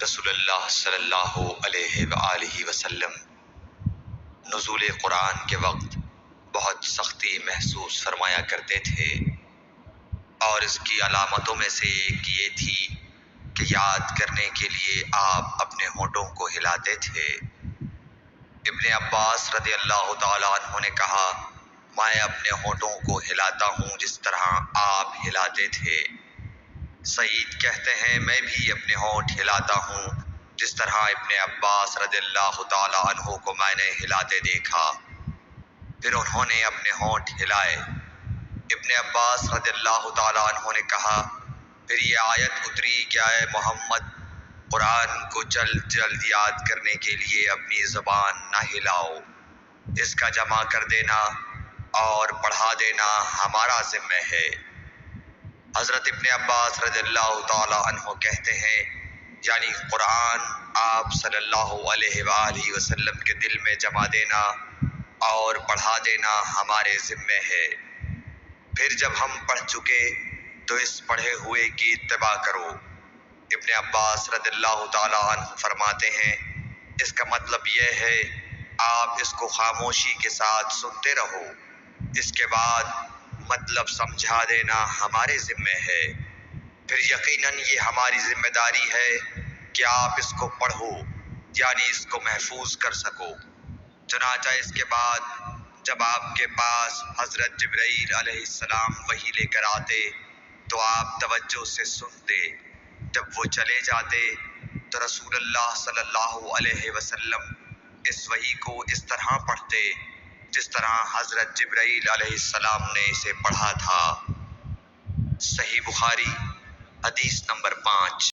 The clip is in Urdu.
رسول اللہ صلی اللہ علیہ وآلہ وسلم نزول قرآن کے وقت بہت سختی محسوس فرمایا کرتے تھے، اور اس کی علامتوں میں سے ایک یہ تھی کہ یاد کرنے کے لیے آپ اپنے ہونٹوں کو ہلاتے تھے۔ ابن عباس رضی اللہ تعالیٰ عنہ نے کہا، میں اپنے ہونٹوں کو ہلاتا ہوں جس طرح آپ ہلاتے تھے۔ سعید کہتے ہیں، میں بھی اپنے ہونٹ ہلاتا ہوں جس طرح ابن عباس رضی اللہ تعالیٰ عنہ کو میں نے ہلاتے دیکھا۔ پھر انہوں نے اپنے ہونٹ ہلائے۔ ابن عباس رضی اللہ تعالیٰ عنہ نے کہا، پھر یہ آیت اتری کہ اے محمد، قرآن کو جلد جلد یاد کرنے کے لیے اپنی زبان نہ ہلاؤ، اس کا جمع کر دینا اور پڑھا دینا ہمارا ذمہ ہے۔ حضرت ابن عباس رضی اللہ تعالیٰ عنہ کہتے ہیں، یعنی قرآن آپ صلی اللہ علیہ وآلہ وسلم کے دل میں جمع دینا اور پڑھا دینا ہمارے ذمہ ہے۔ پھر جب ہم پڑھ چکے تو اس پڑھے ہوئے کی اتباع کرو۔ ابن عباس رضی اللہ تعالیٰ عنہ فرماتے ہیں، اس کا مطلب یہ ہے آپ اس کو خاموشی کے ساتھ سنتے رہو، اس کے بعد مطلب سمجھا دینا ہمارے ذمہ ہے۔ پھر یقیناً یہ ہماری ذمہ داری ہے کہ آپ اس کو پڑھو، یعنی اس کو محفوظ کر سکو۔ چنانچہ اس کے بعد جب آپ کے پاس حضرت جبرائیل علیہ السلام وحی لے کر آتے تو آپ توجہ سے سنتے۔ جب وہ چلے جاتے تو رسول اللہ صلی اللہ علیہ وسلم اس وحی کو اس طرح پڑھتے جس طرح حضرت جبرائیل علیہ السلام نے اسے پڑھا تھا۔ صحیح بخاری حدیث نمبر 5۔